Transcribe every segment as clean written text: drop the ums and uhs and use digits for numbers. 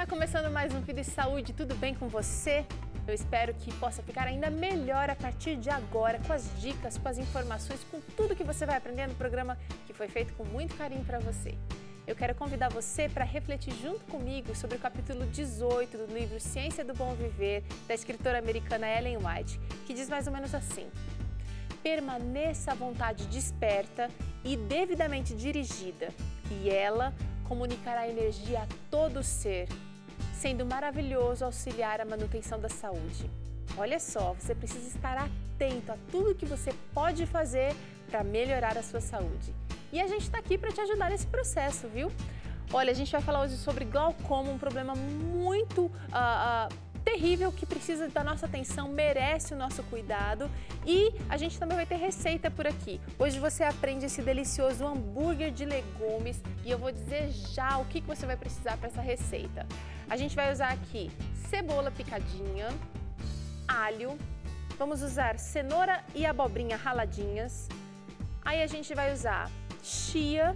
Tá começando mais um Vida e Saúde, tudo bem com você? Eu espero que possa ficar ainda melhor a partir de agora, com as dicas, com as informações, com tudo que você vai aprender no programa que foi feito com muito carinho para você. Eu quero convidar você para refletir junto comigo sobre o capítulo 18 do livro Ciência do Bom Viver, da escritora americana Ellen White, que diz mais ou menos assim: permaneça à vontade desperta e devidamente dirigida, e ela comunicará energia a todo o ser, sendo maravilhoso auxiliar a manutenção da saúde. Olha só, você precisa estar atento a tudo que você pode fazer para melhorar a sua saúde. E a gente está aqui para te ajudar nesse processo, viu? Olha, a gente vai falar hoje sobre glaucoma, um problema muito terrível que precisa da nossa atenção, merece o nosso cuidado. E a gente também vai ter receita por aqui. Hoje você aprende esse delicioso hambúrguer de legumes e eu vou dizer já o que você vai precisar para essa receita. A gente vai usar aqui cebola picadinha, alho, vamos usar cenoura e abobrinha raladinhas. Aí a gente vai usar chia,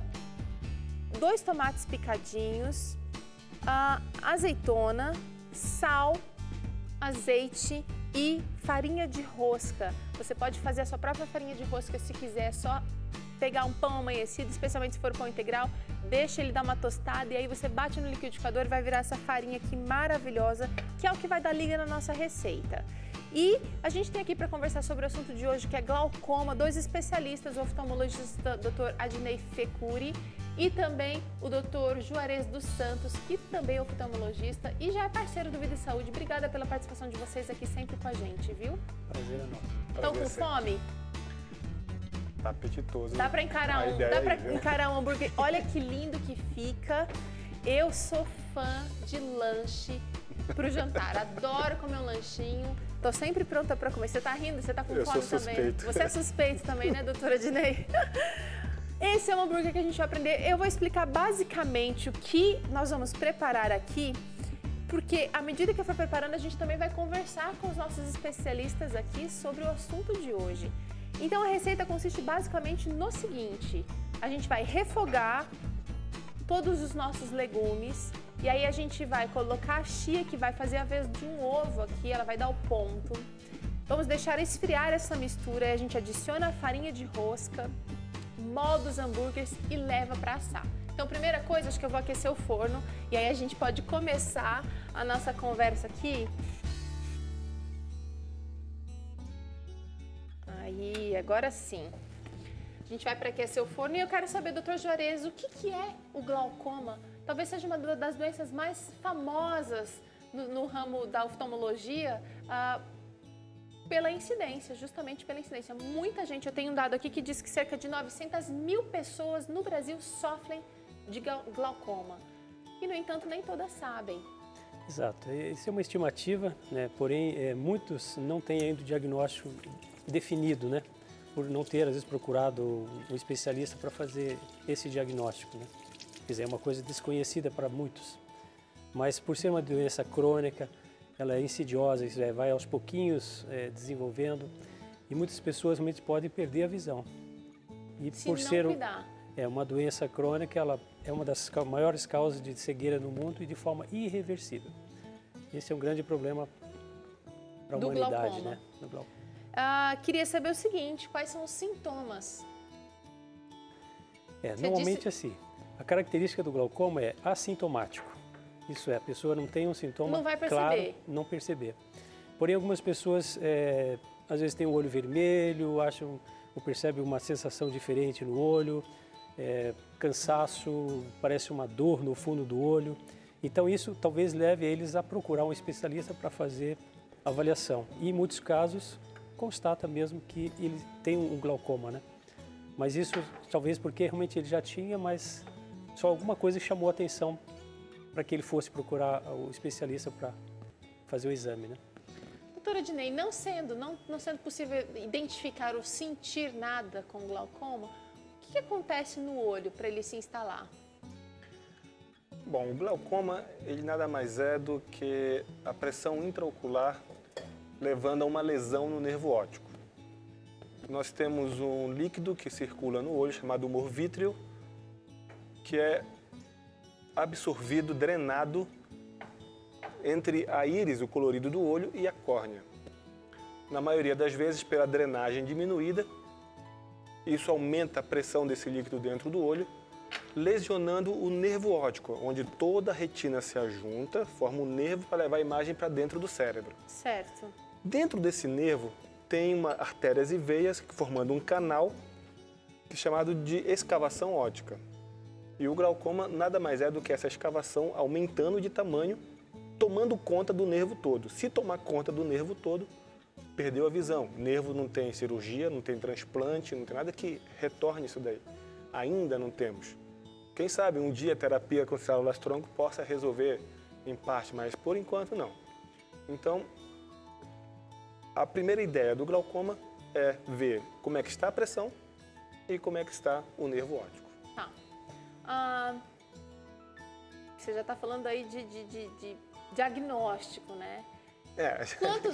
2 tomates picadinhos, azeitona, sal, azeite e farinha de rosca. Você pode fazer a sua própria farinha de rosca se quiser, é só pegar um pão amanhecido, especialmente se for pão integral, deixa ele dar uma tostada e aí você bate no liquidificador e vai virar essa farinha aqui maravilhosa, que é o que vai dar liga na nossa receita. E a gente tem aqui para conversar sobre o assunto de hoje, que é glaucoma, 2 especialistas, o oftalmologista Dr. Adnei Fecuri e também o Dr. Juarez dos Santos, que também é oftalmologista e já é parceiro do Vida e Saúde. Obrigada pela participação de vocês aqui sempre com a gente, viu? Prazer enorme. Estão com fome? Tá apetitoso. Dá para encarar um hambúrguer. Olha que lindo que fica. Eu sou fã de lanche pro jantar. Adoro comer um lanchinho. Tô sempre pronta para comer. Você tá rindo? Você tá com fome também? Você é suspeito também, né, doutora Adnei? Esse é um hambúrguer que a gente vai aprender. Eu vou explicar basicamente o que nós vamos preparar aqui, porque à medida que eu for preparando, a gente também vai conversar com os nossos especialistas aqui sobre o assunto de hoje. Então a receita consiste basicamente no seguinte: a gente vai refogar todos os nossos legumes e aí a gente vai colocar a chia, que vai fazer a vez de um ovo aqui, ela vai dar o ponto. Vamos deixar esfriar essa mistura, a gente adiciona a farinha de rosca, molda os hambúrgueres e leva para assar. Então, primeira coisa, acho que eu vou aquecer o forno e aí a gente pode começar a nossa conversa aqui. Aí, agora sim. A gente vai para aquecer o forno e eu quero saber, doutor Juarez, o que é o glaucoma? Talvez seja uma das doenças mais famosas no ramo da oftalmologia, pela incidência, justamente pela incidência. Muita gente, eu tenho um dado aqui que diz que cerca de 900 mil pessoas no Brasil sofrem de glaucoma. E, no entanto, nem todas sabem. Exato, isso é uma estimativa, né? Porém, muitos não têm ainda o diagnóstico definido, né? Por não ter, às vezes, procurado um especialista para fazer esse diagnóstico, né? Quer dizer, é uma coisa desconhecida para muitos. Mas, por ser uma doença crônica, ela é insidiosa, isso vai aos pouquinhos desenvolvendo e muitas pessoas realmente podem perder a visão. E se por ser uma doença crônica, ela é uma das maiores causas de cegueira no mundo e de forma irreversível. Esse é um grande problema para a humanidade, né? Do glaucoma. Queria saber o seguinte: quais são os sintomas? Normalmente assim, a característica do glaucoma é assintomático. Isso é, a pessoa não tem um sintoma claro, não perceber. Porém, algumas pessoas às vezes têm o olho vermelho, acham ou percebem uma sensação diferente no olho, cansaço, parece uma dor no fundo do olho. Então isso talvez leve eles a procurar um especialista para fazer avaliação. E em muitos casos constata mesmo que ele tem um glaucoma, né? Mas isso talvez porque realmente ele já tinha, mas só alguma coisa chamou a atenção para que ele fosse procurar o especialista para fazer o exame, né? Doutora Adnei, não sendo possível identificar ou sentir nada com glaucoma, o que acontece no olho para ele se instalar? Bom, o glaucoma, ele nada mais é do que a pressão intraocular levando a uma lesão no nervo óptico. Nós temos um líquido que circula no olho, chamado humor vítreo, que é absorvido, drenado entre a íris, o colorido do olho, e a córnea. Na maioria das vezes, pela drenagem diminuída, isso aumenta a pressão desse líquido dentro do olho, lesionando o nervo óptico, onde toda a retina se ajunta, forma um nervo para levar a imagem para dentro do cérebro. Certo. Dentro desse nervo tem artérias e veias formando um canal chamado de escavação óptica. E o glaucoma nada mais é do que essa escavação aumentando de tamanho, tomando conta do nervo todo. Se tomar conta do nervo todo, perdeu a visão. O nervo não tem cirurgia, não tem transplante, não tem nada que retorne isso daí. Ainda não temos. Quem sabe um dia a terapia com células-tronco possa resolver em parte, mas por enquanto não. Então, a primeira ideia do glaucoma é ver como é que está a pressão e como é que está o nervo óptico. Tá. Você já está falando aí de diagnóstico, né?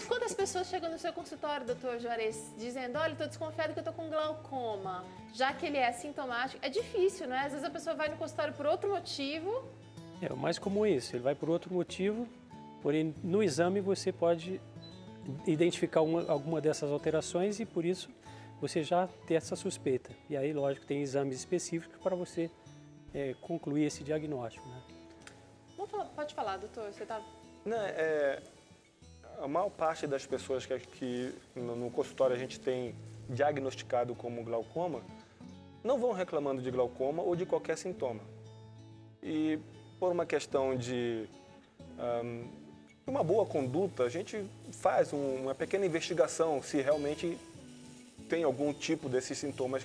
Quantas pessoas chegam no seu consultório, doutor Juarez, dizendo, olha, estou desconfiado que eu estou com glaucoma, já que ele é assintomático? É difícil, né? Às vezes a pessoa vai no consultório por outro motivo. O mais comum é isso, ele vai por outro motivo, porém no exame você pode identificar alguma dessas alterações e por isso você já tem essa suspeita. E aí, lógico, tem exames específicos para você concluir esse diagnóstico, né? Pode falar, doutor, você está... Não, a maior parte das pessoas que no consultório a gente tem diagnosticado como glaucoma, não vão reclamando de glaucoma ou de qualquer sintoma. E por uma questão de uma boa conduta, a gente faz uma pequena investigação se realmente tem algum tipo desses sintomas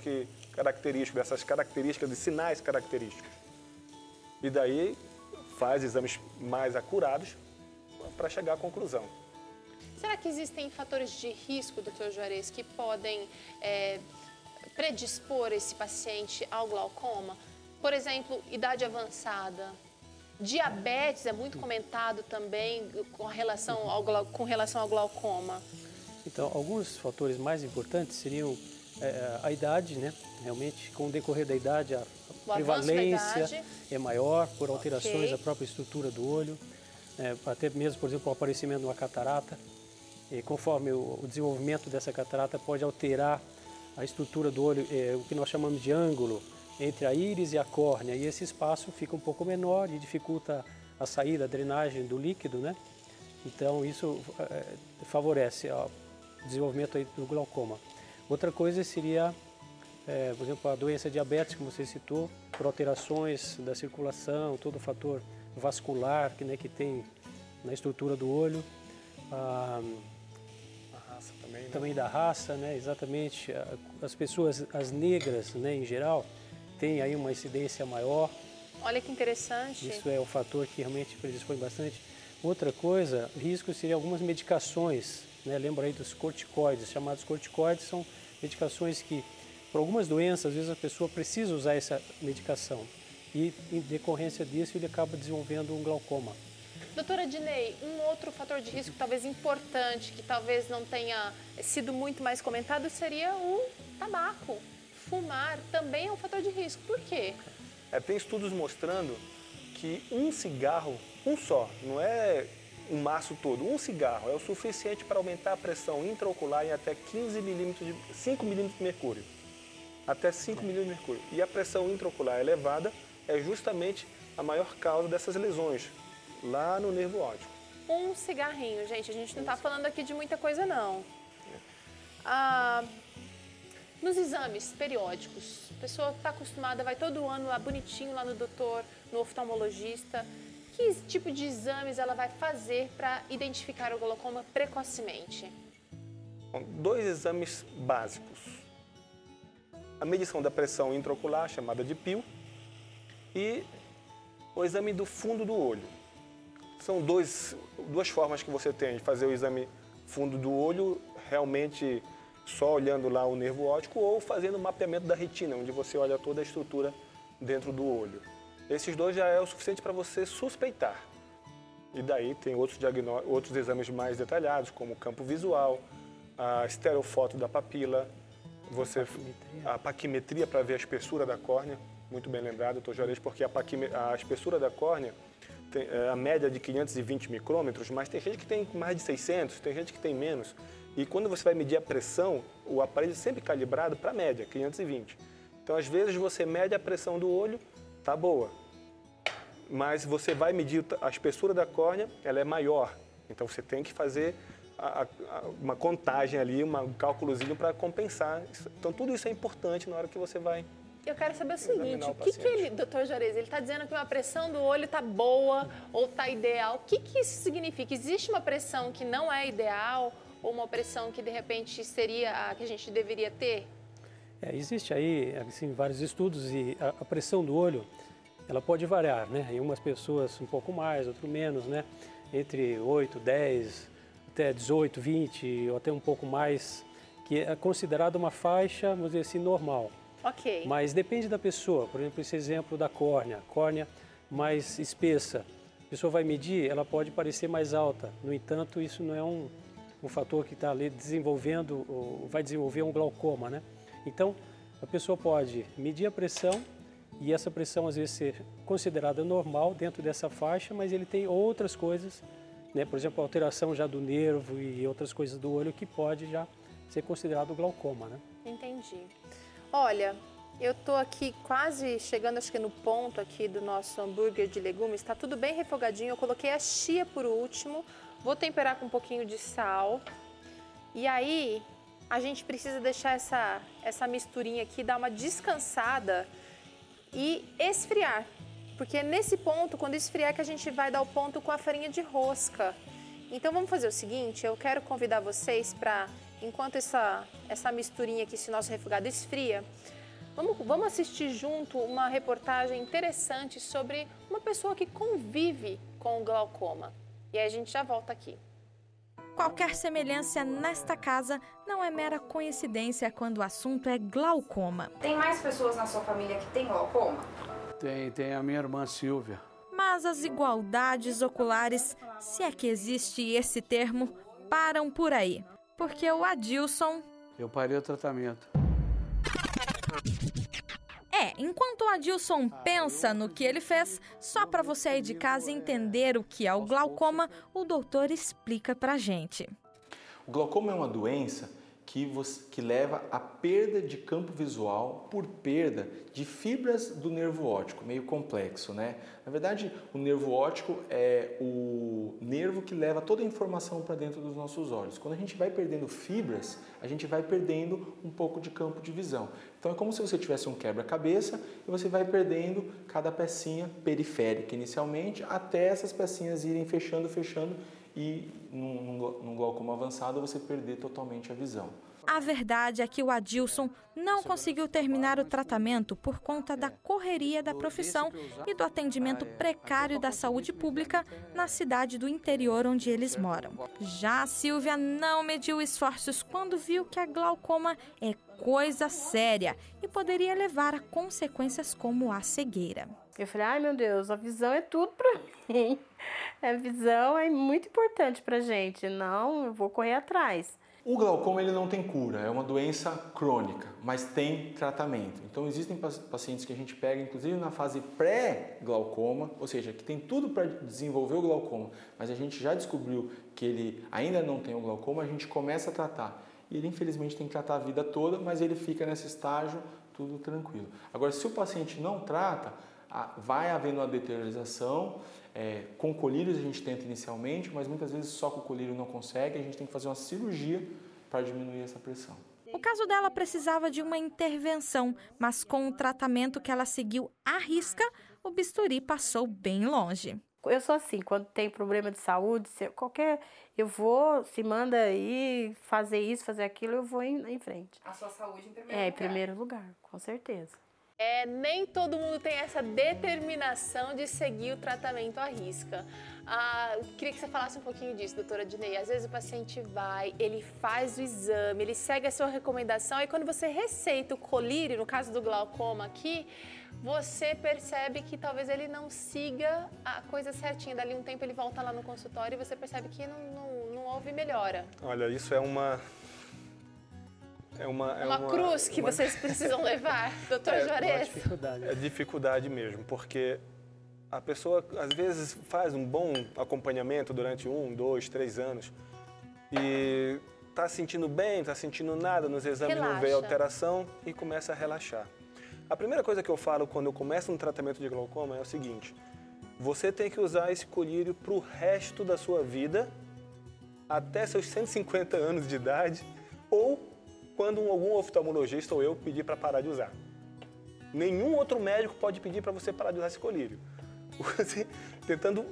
característicos, dessas características, de sinais característicos. E daí faz exames mais acurados para chegar à conclusão. Será que existem fatores de risco, doutor Juarez, que podem predispor esse paciente ao glaucoma? Por exemplo, idade avançada. Diabetes é muito comentado também com relação ao glaucoma. Então, alguns fatores mais importantes seriam a idade, né? Realmente, com o decorrer da idade, a prevalência é maior por alterações da própria estrutura do olho, até mesmo, por exemplo, o aparecimento de uma catarata. E conforme o desenvolvimento dessa catarata pode alterar a estrutura do olho, o que nós chamamos de ângulo entre a íris e a córnea, e esse espaço fica um pouco menor e dificulta a saída, a drenagem do líquido, né? Então isso favorece o desenvolvimento aí do glaucoma. Outra coisa seria, por exemplo, a doença diabética, como você citou, por alterações da circulação, todo o fator vascular que tem na estrutura do olho. A raça também, né? Também da raça, né? Exatamente. As pessoas, as negras, né, em geral, têm aí uma incidência maior. Olha que interessante. Isso é um fator que realmente predispõe bastante. Outra coisa, risco seria algumas medicações, né? Lembra aí dos corticoides, chamados corticoides, são medicações que, por algumas doenças, às vezes a pessoa precisa usar essa medicação e, em decorrência disso, ele acaba desenvolvendo um glaucoma. Doutora Dinei, um outro fator de risco talvez importante, que talvez não tenha sido muito mais comentado, seria o tabaco. Fumar também é um fator de risco. Por quê? Tem estudos mostrando que um cigarro, um só, não é um maço todo, um cigarro é o suficiente para aumentar a pressão intraocular em até 5 milímetros de mercúrio. Até 5 milímetros de mercúrio. E a pressão intraocular elevada é justamente a maior causa dessas lesões lá no nervo óptico. Um cigarrinho, gente, a gente não está falando aqui de muita coisa, não. Nos exames periódicos, a pessoa está acostumada, vai todo ano lá bonitinho, lá no doutor, no oftalmologista. Que tipo de exames ela vai fazer para identificar o glaucoma precocemente? Bom, 2 exames básicos. A medição da pressão intraocular, chamada de PIO, e o exame do fundo do olho. São duas formas que você tem de fazer o exame fundo do olho, realmente só olhando lá o nervo óptico, ou fazendo o mapeamento da retina, onde você olha toda a estrutura dentro do olho. Esses 2 já é o suficiente para você suspeitar. E daí tem outros exames mais detalhados, como o campo visual, a estereofoto da papila, a paquimetria para ver a espessura da córnea. Muito bem lembrado, doutor Juarez, porque a espessura da córnea a média de 520 micrômetros, mas tem gente que tem mais de 600, tem gente que tem menos. E quando você vai medir a pressão, o aparelho é sempre calibrado para a média, 520. Então, às vezes, você mede a pressão do olho, tá boa. Mas você vai medir a espessura da córnea, ela é maior. Então, você tem que fazer uma contagem ali, um cálculozinho para compensar. Então, tudo isso é importante na hora que você vai... Eu quero saber o seguinte, o que ele, doutor Juarez, ele está dizendo que uma pressão do olho está boa ou está ideal. O que isso significa? Existe uma pressão que não é ideal ou uma pressão que, de repente, seria a que a gente deveria ter? Existe aí, assim, vários estudos e a pressão do olho, ela pode variar, né? Em umas pessoas um pouco mais, outro menos, né? Entre 8, 10, até 18, 20 ou até um pouco mais, que é considerada uma faixa, vamos dizer assim, normal. Ok. Mas depende da pessoa. Por exemplo, esse exemplo da córnea mais espessa. A pessoa vai medir, ela pode parecer mais alta. No entanto, isso não é um fator que está ali desenvolvendo, ou vai desenvolver um glaucoma, né? Então, a pessoa pode medir a pressão e essa pressão às vezes ser considerada normal dentro dessa faixa, mas ele tem outras coisas, né? Por exemplo, alteração já do nervo e outras coisas do olho que pode já ser considerado glaucoma, né? Entendi. Olha, eu tô aqui quase chegando, acho que no ponto aqui do nosso hambúrguer de legumes. Está tudo bem refogadinho. Eu coloquei a chia por último. Vou temperar com um pouquinho de sal. E aí, a gente precisa deixar essa misturinha aqui, dar uma descansada e esfriar. Porque nesse ponto, quando esfriar, que a gente vai dar o ponto com a farinha de rosca. Então, vamos fazer o seguinte, eu quero convidar vocês para... Enquanto essa misturinha aqui, esse nosso refogado esfria, vamos assistir junto uma reportagem interessante sobre uma pessoa que convive com o glaucoma. E aí a gente já volta aqui. Qualquer semelhança nesta casa não é mera coincidência quando o assunto é glaucoma. Tem mais pessoas na sua família que têm glaucoma? Tem a minha irmã Silvia. Mas as igualdades oculares, se é que existe esse termo, param por aí. Porque o Adilson... Eu parei o tratamento. Enquanto o Adilson pensa no que ele fez, só para você aí de casa entender o que é o glaucoma, o doutor explica pra gente. O glaucoma é uma doença que leva à perda de campo visual por perda de fibras do nervo óptico, meio complexo, né? Na verdade, o nervo óptico é o nervo que leva toda a informação para dentro dos nossos olhos. Quando a gente vai perdendo fibras, a gente vai perdendo um pouco de campo de visão. Então é como se você tivesse um quebra-cabeça e você vai perdendo cada pecinha periférica inicialmente, até essas pecinhas irem fechando e num glaucoma avançado você perder totalmente a visão. A verdade é que o Adilson não conseguiu terminar o tratamento por conta da correria da profissão e do atendimento precário da saúde pública na cidade do interior onde eles moram. Já a Silvia não mediu esforços quando viu que a glaucoma é coisa séria e poderia levar a consequências como a cegueira. Eu falei, ai meu Deus, a visão é tudo pra mim. A visão é muito importante pra gente, não, eu vou correr atrás. O glaucoma ele não tem cura, é uma doença crônica, mas tem tratamento. Então existem pacientes que a gente pega, inclusive na fase pré-glaucoma, ou seja, que tem tudo para desenvolver o glaucoma, mas a gente já descobriu que ele ainda não tem o glaucoma, a gente começa a tratar. E ele infelizmente tem que tratar a vida toda, mas ele fica nesse estágio tudo tranquilo. Agora, se o paciente não trata, vai havendo uma deteriorização. Com colírios a gente tenta inicialmente, mas muitas vezes só com o colírio não consegue, a gente tem que fazer uma cirurgia para diminuir essa pressão. O caso dela precisava de uma intervenção, mas com o tratamento que ela seguiu à risca, o bisturi passou bem longe. Eu sou assim, quando tem problema de saúde, eu vou, se manda aí fazer isso, fazer aquilo, eu vou em frente. A sua saúde em primeiro lugar. Em primeiro lugar, com certeza. Nem todo mundo tem essa determinação de seguir o tratamento à risca. Queria que você falasse um pouquinho disso, doutora Dinei. Às vezes o paciente vai, ele faz o exame, ele segue a sua recomendação e quando você receita o colírio, no caso do glaucoma aqui, você percebe que talvez ele não siga a coisa certinha. Dali um tempo ele volta lá no consultório e você percebe que não houve melhora. Olha, isso é uma cruz que vocês precisam levar, doutor Juarez? Dificuldade. É dificuldade mesmo, porque A pessoa, às vezes, faz um bom acompanhamento durante 1, 2, 3 anos e está sentindo bem, está sentindo nada, nos exames não vê alteração e começa a relaxar. A primeira coisa que eu falo quando eu começo um tratamento de glaucoma é o seguinte: você tem que usar esse colírio para o resto da sua vida, até seus 150 anos de idade, ou quando algum oftalmologista ou eu pedir para parar de usar. Nenhum outro médico pode pedir para você parar de usar esse colírio. Você tentando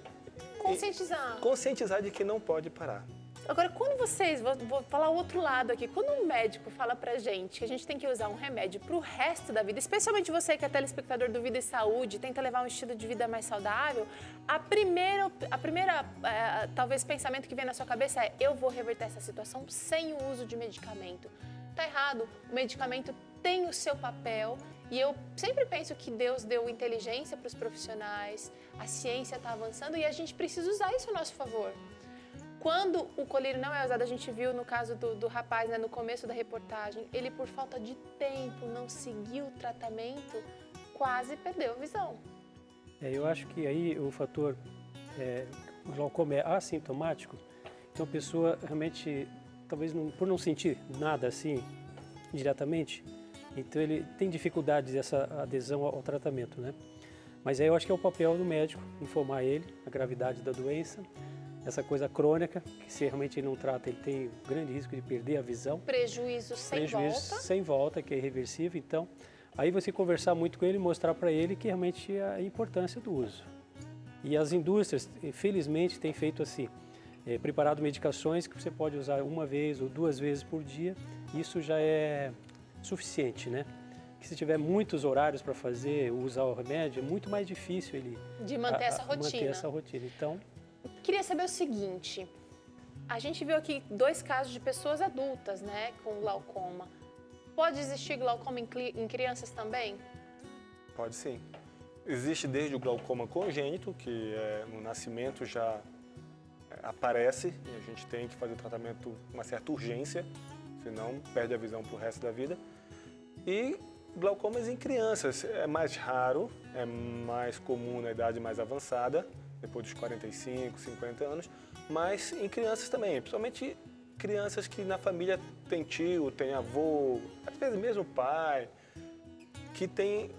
conscientizar de que não pode parar. Agora, quando vocês, vou falar o outro lado aqui, quando um médico fala pra gente que a gente tem que usar um remédio pro resto da vida, especialmente você que é telespectador do Vida e Saúde, tenta levar um estilo de vida mais saudável, a primeira talvez pensamento que vem na sua cabeça é: eu vou reverter essa situação sem o uso de medicamento. Tá errado, o medicamento tem o seu papel e eu sempre penso que Deus deu inteligência para os profissionais, a ciência está avançando e a gente precisa usar isso a nosso favor. Quando o colírio não é usado, a gente viu no caso do rapaz, né, no começo da reportagem, ele por falta de tempo não seguiu o tratamento, quase perdeu a visão. Eu acho que aí o fator, o glaucoma é assintomático, então a pessoa realmente, talvez por não sentir nada assim diretamente, então ele tem dificuldade dessa adesão ao tratamento, né? Mas aí eu acho que é o papel do médico informar ele a gravidade da doença, essa coisa crônica, que se realmente ele não trata, ele tem grande risco de perder a visão. Prejuízo sem volta, que é irreversível. Então, aí você conversar muito com ele e mostrar para ele que realmente a importância do uso. E as indústrias, infelizmente, têm feito assim, preparado medicações que você pode usar 1 vez ou 2 vezes por dia. Isso já é suficiente, né? Que se tiver muitos horários para fazer, usar o remédio, é muito mais difícil ele manter essa rotina. Então, queria saber o seguinte: a gente viu aqui 2 casos de pessoas adultas, né, com glaucoma. Pode existir glaucoma em crianças também? Pode sim. Existe desde o glaucoma congênito, que no nascimento já aparece e a gente tem que fazer o tratamento com uma certa urgência, senão perde a visão para o resto da vida. E glaucomas em crianças é mais raro, é mais comum na idade mais avançada, depois dos 45, 50 anos, mas em crianças também, principalmente crianças que na família tem tio, tem avô, às vezes mesmo pai, que tem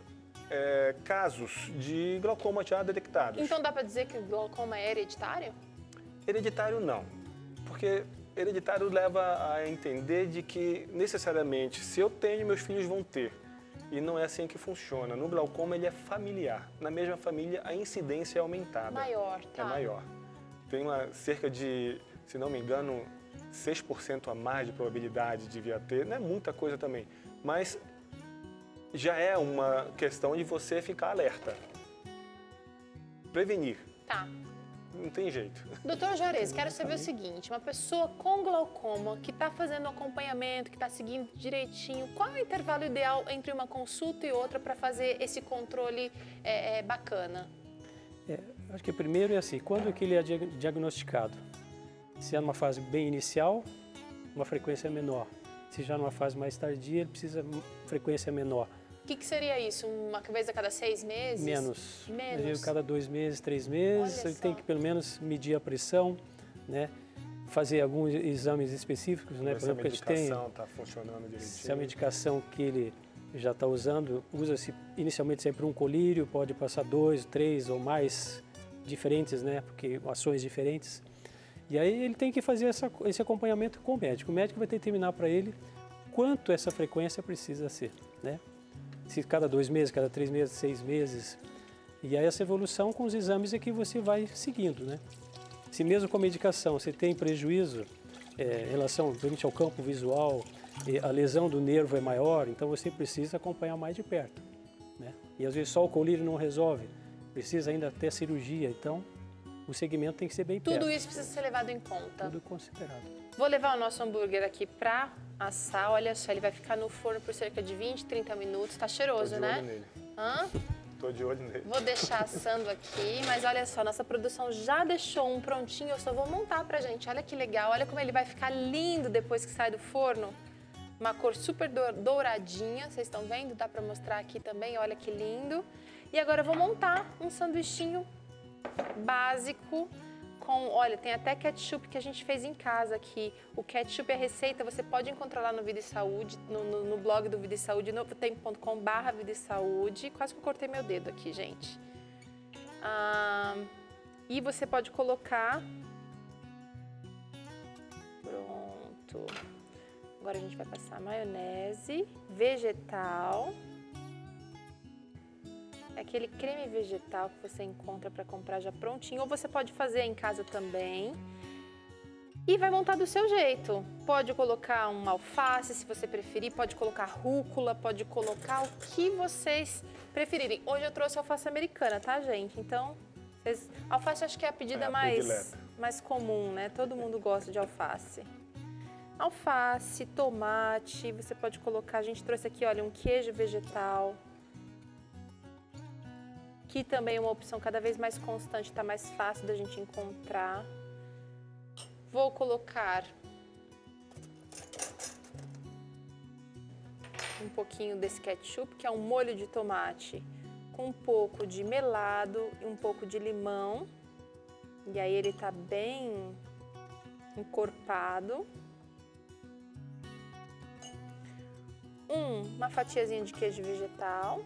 casos de glaucoma já detectados. Então dá para dizer que o glaucoma é hereditário? Hereditário não, porque hereditário leva a entender de que necessariamente se eu tenho, meus filhos vão ter. E não é assim que funciona. No glaucoma ele é familiar. Na mesma família a incidência é aumentada. Maior, tá? É maior. Tem cerca de, se não me engano, 6% a mais de probabilidade de vir a ter. Não é muita coisa também, mas já é uma questão de você ficar alerta. Prevenir. Tá. Não tem jeito. Doutor Juarez, quero saber o seguinte: uma pessoa com glaucoma que está fazendo acompanhamento, que está seguindo direitinho, qual é o intervalo ideal entre uma consulta e outra para fazer esse controle bacana? Acho que primeiro é assim, quando que ele é diagnosticado? Se é numa fase bem inicial, uma frequência menor. Se já numa fase mais tardia, ele precisa de frequência menor. O que seria isso? Uma vez a cada 6 meses? Menos. Menos. Cada 2 meses, 3 meses, ele tem que pelo menos medir a pressão, né? Fazer alguns exames específicos, né? Por exemplo, que a gente tem. Se a medicação está funcionando direitinho. Se a medicação que ele já está usando, usa-se inicialmente sempre um colírio, pode passar 2, 3 ou mais diferentes, né? Porque ações diferentes. E aí ele tem que fazer esse acompanhamento com o médico. O médico vai determinar para ele quanto essa frequência precisa ser, né? Se cada 2 meses, cada 3 meses, 6 meses. E aí essa evolução com os exames é que você vai seguindo, né? Se mesmo com a medicação você tem prejuízo em relação ao campo visual, a lesão do nervo é maior, então você precisa acompanhar mais de perto, né? E às vezes só o colírio não resolve, precisa ainda ter cirurgia, então o segmento tem que ser bem perto. Tudo isso precisa ser levado em conta. Tudo considerado. Vou levar o nosso hambúrguer aqui para assar. Olha só, ele vai ficar no forno por cerca de 20, 30 minutos. Tá cheiroso, né? Tô de olho nele. Hã? Tô de olho nele. Vou deixar assando aqui, mas olha só, nossa produção já deixou um prontinho. Eu só vou montar pra gente. Olha que legal, olha como ele vai ficar lindo depois que sai do forno. Uma cor super douradinha, vocês estão vendo? Dá pra mostrar aqui também, olha que lindo. E agora eu vou montar um sanduichinho básico com, olha, tem até ketchup que a gente fez em casa aqui. O ketchup é receita, você pode encontrar lá no Vida e Saúde, no blog do Vida e Saúde, novotempo.com/Vida e Saúde. Quase que eu cortei meu dedo aqui, gente. E você pode colocar... Pronto. Agora a gente vai passar maionese vegetal. É aquele creme vegetal que você encontra para comprar já prontinho, ou você pode fazer em casa também. E vai montar do seu jeito. Pode colocar um alface, se você preferir, pode colocar rúcula, pode colocar o que vocês preferirem. Hoje eu trouxe alface americana, tá, gente? Então, alface acho que é a pedida mais comum, né? Todo mundo gosta de alface. Alface, tomate, você pode colocar, a gente trouxe aqui, olha, um queijo vegetal. Que também é uma opção cada vez mais constante, está mais fácil da gente encontrar. Vou colocar um pouquinho desse ketchup, que é um molho de tomate com um pouco de melado e um pouco de limão. E aí ele está bem encorpado. Uma fatiazinha de queijo vegetal.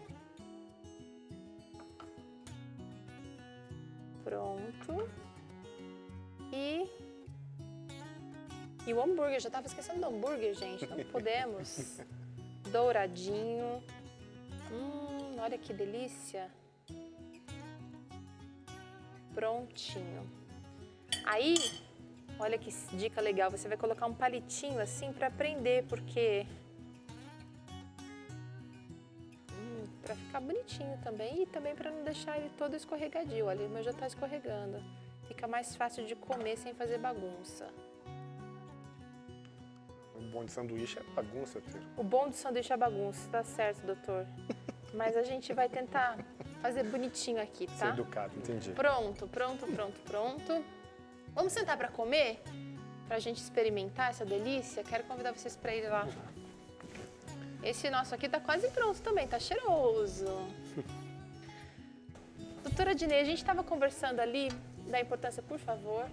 Pronto. E o hambúrguer, já estava esquecendo do hambúrguer, gente, não podemos. Douradinho. Olha que delícia. Prontinho. Aí, olha que dica legal, você vai colocar um palitinho assim para prender, porque... Para ficar bonitinho também e também para não deixar ele todo escorregadio. Olha, o meu já está escorregando. Fica mais fácil de comer sem fazer bagunça. O bom de sanduíche é bagunça, Tiro. O bom do sanduíche é bagunça, tá certo, doutor. Mas a gente vai tentar fazer bonitinho aqui, tá? Ser educado, entendi. Pronto. Vamos sentar para comer? Pra gente experimentar essa delícia? Quero convidar vocês para ir lá. Esse nosso aqui tá quase pronto também, tá cheiroso. Doutora Dinei, a gente estava conversando ali da importância, por favor.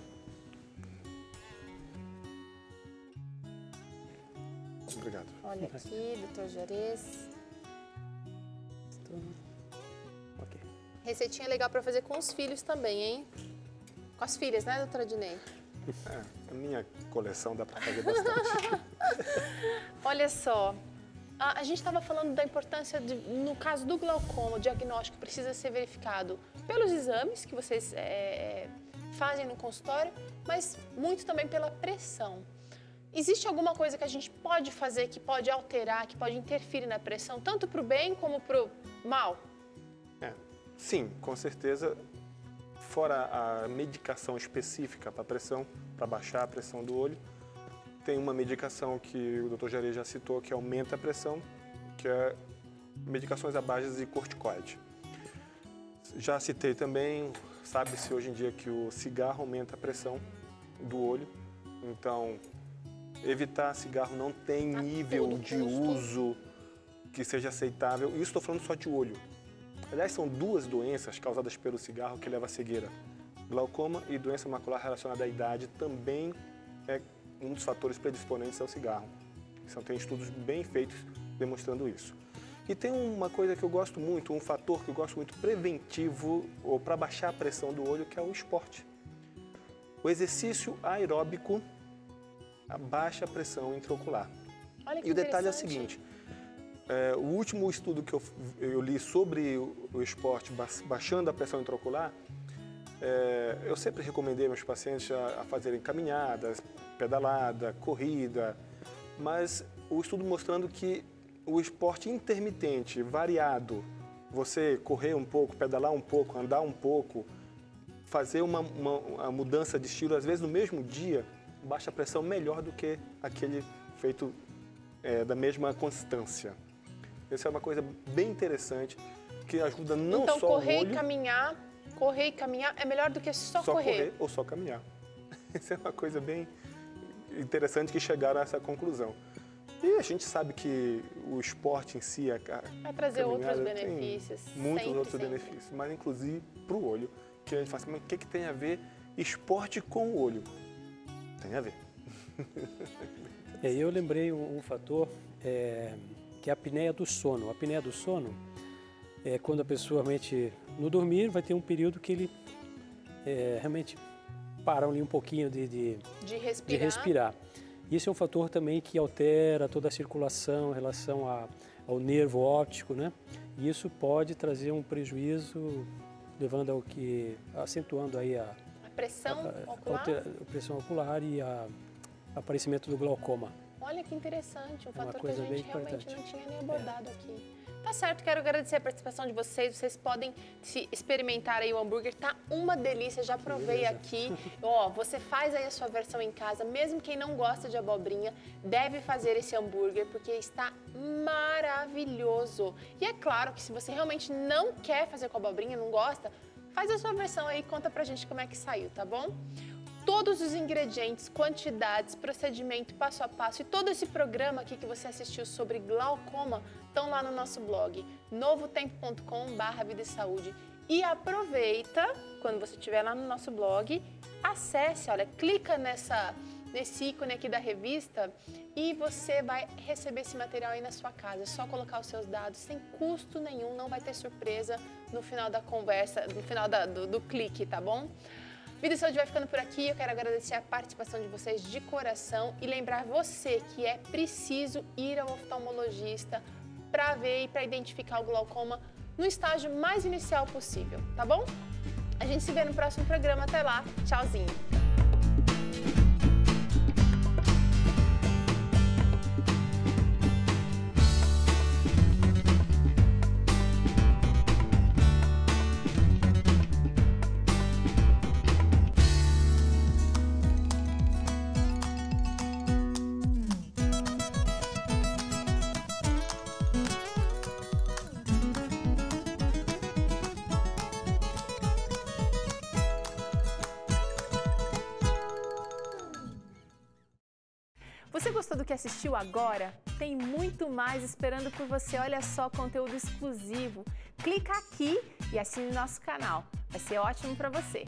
Obrigado. Olha aqui, doutor Jarez. Ok. Receitinha legal para fazer com os filhos também, hein? Com as filhas, né, doutora Dinei? A minha coleção dá para fazer bastante. Olha só. A gente estava falando da importância, no caso do glaucoma, o diagnóstico precisa ser verificado pelos exames que vocês fazem no consultório, mas muito também pela pressão. Existe alguma coisa que a gente pode fazer, que pode alterar, que pode interferir na pressão, tanto para o bem como para o mal? Sim, com certeza. Fora a medicação específica para pressão, para baixar a pressão do olho, tem uma medicação que o Dr. Jarez já citou, que aumenta a pressão, que é medicações à base de corticoide. Já citei também, sabe-se hoje em dia que o cigarro aumenta a pressão do olho, então evitar cigarro não tem nível de uso que seja aceitável. E isso estou falando só de olho. Aliás, são duas doenças causadas pelo cigarro que levam à cegueira. Glaucoma e doença macular relacionada à idade também é um dos fatores predisponentes ao cigarro. Então, tem estudos bem feitos demonstrando isso. E tem uma coisa que eu gosto muito, um fator que eu gosto muito preventivo ou para baixar a pressão do olho, que é o esporte. O exercício aeróbico abaixa a pressão intraocular. Olha que e o detalhe é o seguinte, o último estudo que eu li sobre o esporte baixando a pressão intraocular, eu sempre recomendei meus pacientes a fazerem caminhadas, pedalada, corrida, mas o estudo mostrando que o esporte intermitente, variado, você correr um pouco, pedalar um pouco, andar um pouco, fazer uma mudança de estilo, às vezes no mesmo dia, baixa a pressão melhor do que aquele feito da mesma constância. Essa é uma coisa bem interessante, que ajuda não então, só o olho... Então, correr e caminhar é melhor do que só correr. Só correr ou só caminhar. Isso é uma coisa bem interessante que chegaram a essa conclusão. E a gente sabe que o esporte em si, Vai trazer outros caminhada, benefícios. tem muitos sempre, outros sempre. benefícios, mas inclusive para o olho. Que a gente fala assim, mas o que tem a ver esporte com o olho? Tem a ver. Eu lembrei um fator que é a apneia do sono. A apneia do sono é quando a pessoa realmente, no dormir, vai ter um período que ele realmente para ali um pouquinho de respirar. Isso é um fator também que altera toda a circulação em relação ao nervo óptico, né? E isso pode trazer um prejuízo, levando ao que, acentuando aí a pressão ocular? A pressão ocular e aparecimento do glaucoma. Olha que interessante, um fator que a coisa bem gente realmente importante. não tinha nem abordado aqui. Tá certo, quero agradecer a participação de vocês. Vocês podem se experimentar aí o hambúrguer, tá uma delícia, já provei aqui. Ó, você faz aí a sua versão em casa, mesmo quem não gosta de abobrinha, deve fazer esse hambúrguer, porque está maravilhoso. E é claro que se você realmente não quer fazer com abobrinha, não gosta, faz a sua versão aí e conta pra gente como é que saiu, tá bom? Todos os ingredientes, quantidades, procedimento, passo a passo e todo esse programa aqui que você assistiu sobre glaucoma estão lá no nosso blog, novotempo.com/vida e saúde. E aproveita, quando você estiver lá no nosso blog, acesse, olha, clica nesse ícone aqui da revista e você vai receber esse material aí na sua casa. É só colocar os seus dados sem custo nenhum, não vai ter surpresa no final da conversa, no final do clique, tá bom? Vida e Saúde vai ficando por aqui, eu quero agradecer a participação de vocês de coração e lembrar você que é preciso ir ao oftalmologista para ver e para identificar o glaucoma no estágio mais inicial possível, tá bom? A gente se vê no próximo programa, até lá, tchauzinho! Você gostou do que assistiu agora? Tem muito mais esperando por você. Olha só, conteúdo exclusivo. Clica aqui e assine nosso canal. Vai ser ótimo para você.